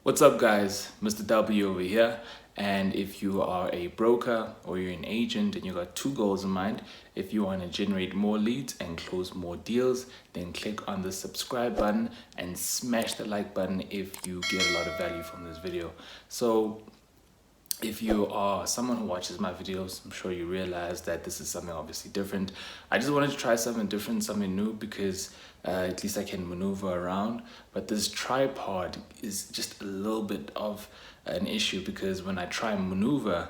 What's up, guys? Mr. W over here. And if you are a broker or you're an agent and you got two goals in mind, if you want to generate more leads and close more deals, then click on the subscribe button and smash the like button if you get a lot of value from this video. So if you are someone who watches my videos, I'm sure you realize that this is something obviously different. I just wanted to try something different, something new, because at least I can maneuver around. But this tripod is just a little bit of an issue, because when I try and maneuver,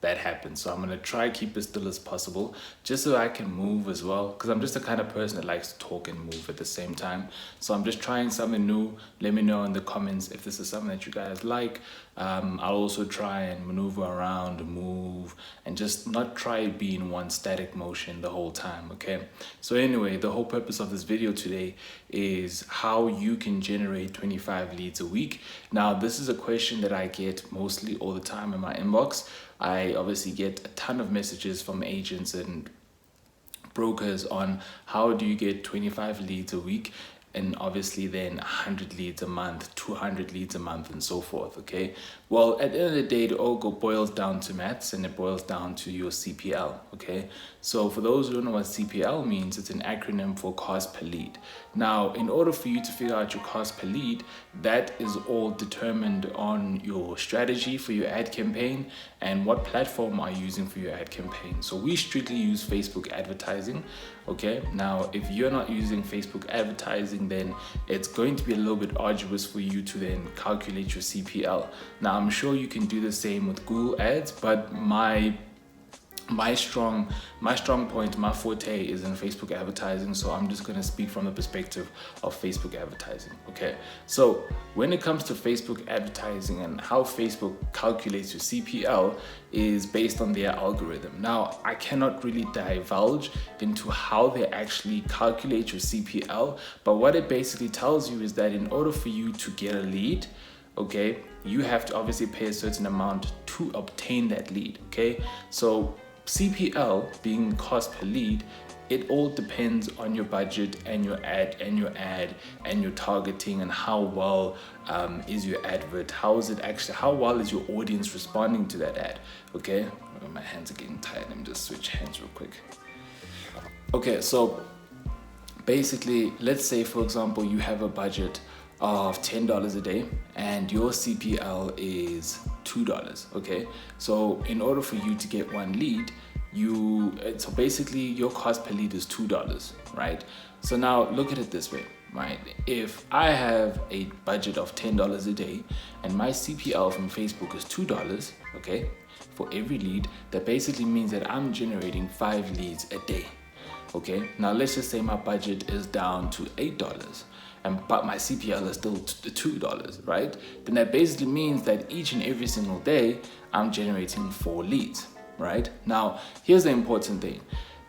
that happens. So I'm gonna try keep as still as possible, just so I can move as well, because I'm just the kind of person that likes to talk and move at the same time. So I'm just trying something new. Let me know in the comments if this is something that you guys like. I'll also try and maneuver around, move, and just not try be in one static motion the whole time, okay? So anyway, the whole purpose of this video today is how you can generate 25 leads a week. Now, this is a question that I get mostly all the time in my inbox. I obviously get a ton of messages from agents and brokers on how do you get 25 leads a week, and obviously then 100 leads a month, 200 leads a month, and so forth, okay? Well, at the end of the day, it all boils down to maths, and it boils down to your CPL, okay? So for those who don't know what CPL means, it's an acronym for cost per lead. Now, in order for you to figure out your cost per lead, that is all determined on your strategy for your ad campaign and what platform are you using for your ad campaign. So we strictly use Facebook advertising, okay? Now, if you're not using Facebook advertising, then it's going to be a little bit arduous for you to then calculate your CPL. Now, I'm sure you can do the same with Google Ads, but my strong point, my forte is in Facebook advertising, so I'm just going to speak from the perspective of Facebook advertising, okay? So when it comes to Facebook advertising and how Facebook calculates your CPL is based on their algorithm. Now, I cannot really divulge into how they actually calculate your CPL, but what it basically tells you is that in order for you to get a lead, okay, you have to obviously pay a certain amount to obtain that lead, okay? So CPL being cost per lead, it all depends on your budget and your ad and your targeting, and how well is your advert, how well is your audience responding to that ad, okay? My hands are getting tired. Let me just switch hands real quick. Okay, so basically, let's say for example you have a budget of $10 a day and your CPL is $2, okay? So in order for you to get one lead, so basically your cost per lead is $2, right? So now look at it this way, right? If I have a budget of $10 a day and my CPL from Facebook is $2, okay, for every lead, that basically means that I'm generating 5 leads a day, okay? Now let's just say my budget is down to $8, but my CPL is still $2, right? Then that basically means that each and every single day I'm generating 4 leads, right? Now, here's the important thing.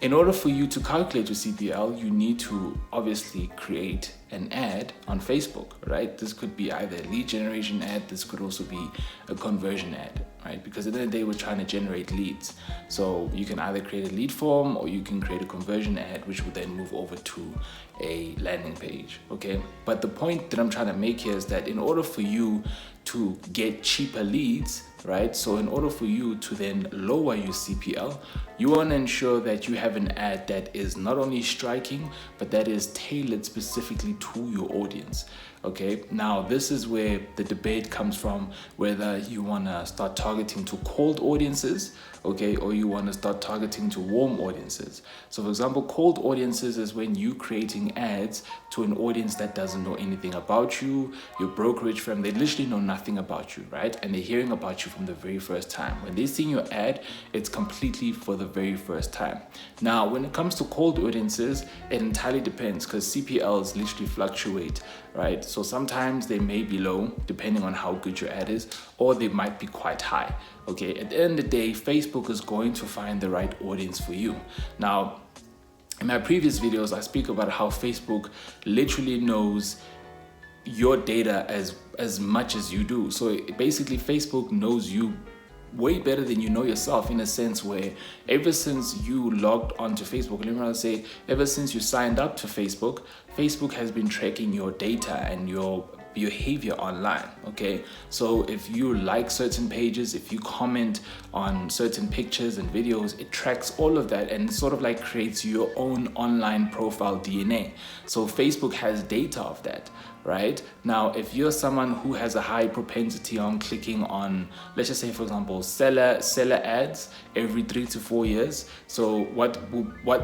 In order for you to calculate your CPL, you need to obviously create an ad on Facebook, right? This could be either a lead generation ad, this could also be a conversion ad, right? Because at the end of the day, we're trying to generate leads. So you can either create a lead form or you can create a conversion ad, which will then move over to a landing page, okay? But the point that I'm trying to make here is that in order for you to get cheaper leads, right? So in order for you to then lower your CPL, you want to ensure that you have an ad that is not only striking, but that is tailored specifically to your audience, okay? Now, this is where the debate comes from, whether you want to start targeting to cold audiences, okay, or you want to start targeting to warm audiences. So for example, cold audiences is when you creating ads to an audience that doesn't know anything about you, your brokerage firm, they literally know nothing about you, right? And they're hearing about you from the very first time. When they're seeing your ad, it's completely for the very first time. Now, when it comes to cold audiences, it entirely depends, because CPLs literally fluctuate, right? So sometimes they may be low, depending on how good your ad is, or they might be quite high, okay? At the end of the day, Facebook is going to find the right audience for you. Now, in my previous videos, I speak about how Facebook literally knows your data as much as you do. So basically, Facebook knows you way better than you know yourself, in a sense where ever since you logged onto Facebook, let me say, ever since you signed up to Facebook, Facebook has been tracking your data and your behavior online. Okay, so if you like certain pages, if you comment on certain pictures and videos, it tracks all of that and sort of like creates your own online profile DNA. So Facebook has data of that, right? Now, if you're someone who has a high propensity on clicking on, let's just say for example, seller ads every 3 to 4 years, so what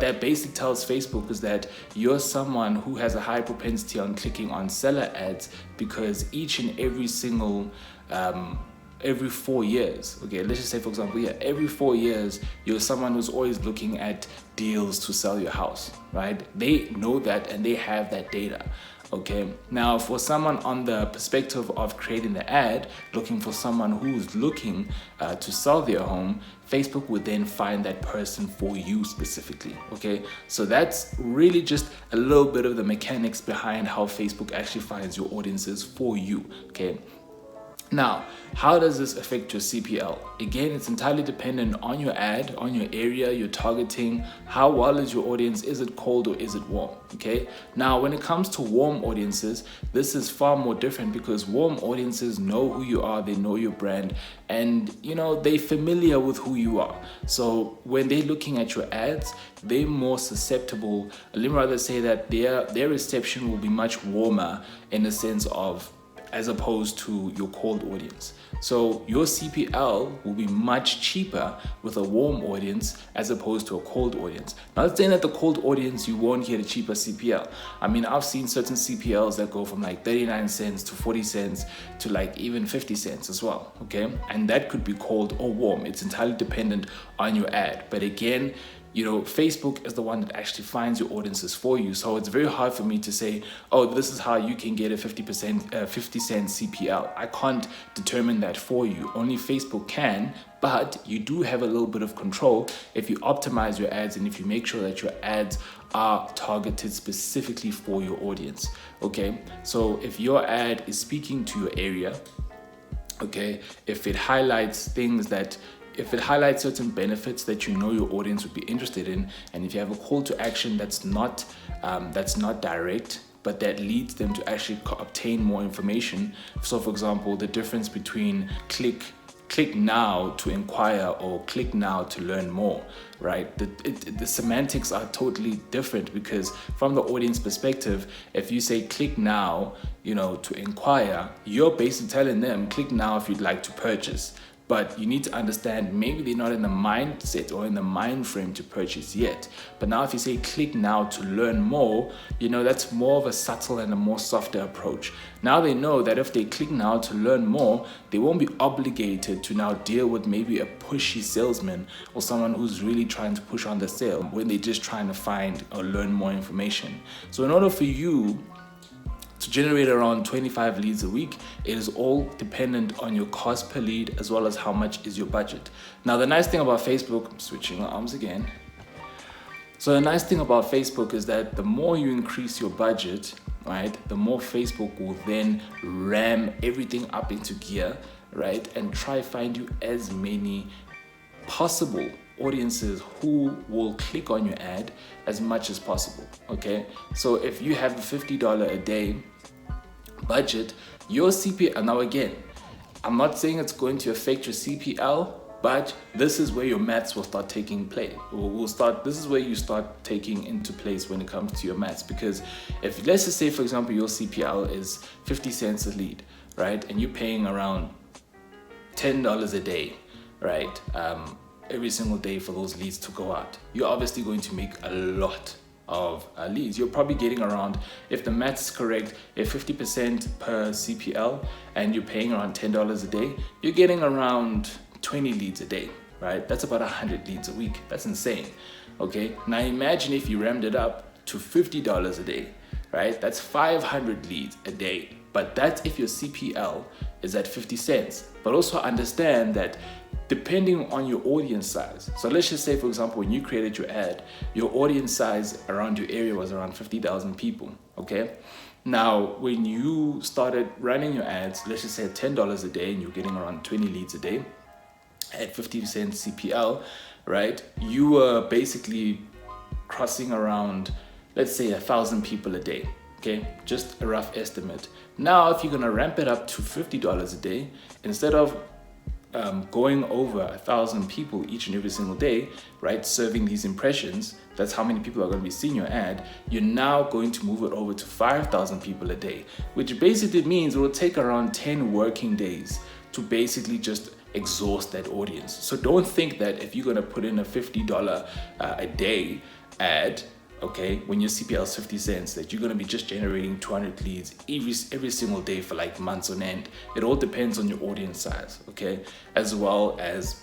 that basically tells Facebook is that you're someone who has a high propensity on clicking on seller ads, because each and every single every 4 years, okay, let's just say for example, every 4 years you're someone who's always looking at deals to sell your house, right? They know that and they have that data. Okay, now for someone on the perspective of creating the ad, looking for someone who's looking to sell their home, Facebook would then find that person for you specifically. Okay, so that's really just a little bit of the mechanics behind how Facebook actually finds your audiences for you. Okay, now, how does this affect your CPL? Again, it's entirely dependent on your ad, on your area, your targeting, how well is your audience, is it cold or is it warm, okay? Now, when it comes to warm audiences, this is far more different, because warm audiences know who you are, they know your brand, and they're familiar with who you are. So when they're looking at your ads, they're more susceptible. Let me rather say that their reception will be much warmer in the sense of, as opposed to your cold audience. So your CPL will be much cheaper with a warm audience as opposed to a cold audience. Not saying that the cold audience, you won't get a cheaper CPL. I mean, I've seen certain CPLs that go from like 39 cents to 40 cents to like even 50 cents as well, okay? And that could be cold or warm. It's entirely dependent on your ad. But again, Facebook is the one that actually finds your audiences for you. So it's very hard for me to say, oh, this is how you can get a 50 cent CPL. I can't determine that for you. Only Facebook can, but you do have a little bit of control if you optimize your ads and if you make sure that your ads are targeted specifically for your audience. Okay, so if your ad is speaking to your area, okay, if it highlights certain benefits that your audience would be interested in, and if you have a call to action that's not direct, but that leads them to actually obtain more information. So for example, the difference between click now to inquire or click now to learn more, right? The semantics are totally different, because from the audience perspective, if you say click now, to inquire, you're basically telling them click now if you'd like to purchase. But you need to understand, maybe they're not in the mindset or in the mind frame to purchase yet. But now if you say click now to learn more, that's more of a subtle and a more softer approach. Now they know that if they click now to learn more, they won't be obligated to now deal with maybe a pushy salesman or someone who's really trying to push on the sale when they're just trying to find or learn more information. So in order for you to generate around 25 leads a week, it is all dependent on your cost per lead as well as how much is your budget. Now, the nice thing about Facebook, I'm switching arms again. So the nice thing about Facebook is that the more you increase your budget, right, the more Facebook will then ram everything up into gear, right, and try find you as many possible audiences who will click on your ad as much as possible. Okay, so if you have a $50 a day budget, your CPL, now again, I'm not saying it's going to affect your CPL, but this is where your maths will start taking play. This is where you start taking into place when it comes to your maths. Because if, let's just say for example, your CPL is 50 cents a lead, right, and you're paying around $10 a day, right, every single day for those leads to go out, you're obviously going to make a lot of leads. You're probably getting around, if the maths is correct, if 50% per CPL and you're paying around $10 a day, you're getting around 20 leads a day, right? That's about 100 leads a week. That's insane. Okay, now imagine if you rammed it up to $50 a day, right? That's 500 leads a day. But that's if your CPL is at 50 cents. But also understand that depending on your audience size. So let's just say, for example, when you created your ad, your audience size around your area was around 50,000 people, okay? Now, when you started running your ads, let's just say at $10 a day and you're getting around 20 leads a day at 50 cents CPL, right? You were basically crossing around, let's say 1,000 people a day, Okay, just a rough estimate. Now, if you're gonna ramp it up to $50 a day, instead of going over 1,000 people each and every single day, right, serving these impressions, that's how many people are going to be seeing your ad, you're now going to move it over to 5,000 people a day, which basically means it will take around 10 working days to basically just exhaust that audience. So don't think that if you're going to put in a $50 a day ad, okay, when your CPL is 50 cents, that you're going to be just generating 200 leads every single day for like months on end. It all depends on your audience size, okay, as well as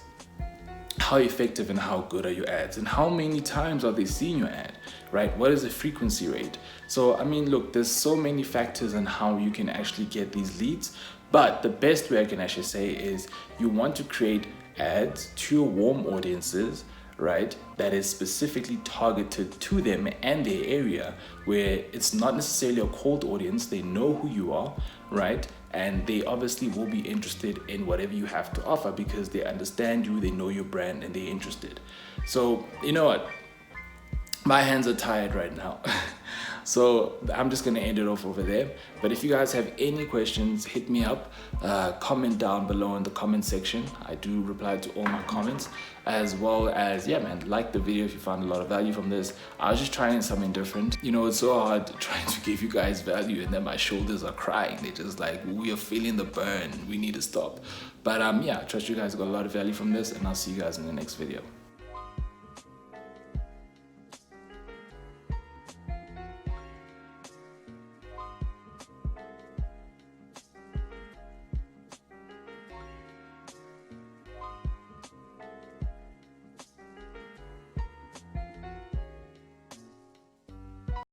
how effective and how good are your ads, and how many times are they seeing your ad, right? What is the frequency rate? So I mean, look, there's so many factors on how you can actually get these leads, but the best way I can actually say is you want to create ads to your warm audiences, right, that is specifically targeted to them and their area, where it's not necessarily a cold audience. They know who you are, right, and they obviously will be interested in whatever you have to offer because they understand you, they know your brand, and they're interested. So you know what, my hands are tired right now. So I'm just gonna end it off over there. But if you guys have any questions, hit me up, comment down below in the comment section. I do reply to all my comments, as well as, yeah man, like the video if you found a lot of value from this. I was just trying something different. You know, it's so hard trying to give you guys value and then my shoulders are crying. They're just like, we are feeling the burn, we need to stop. But yeah, I trust you guys got a lot of value from this, and I'll see you guys in the next video.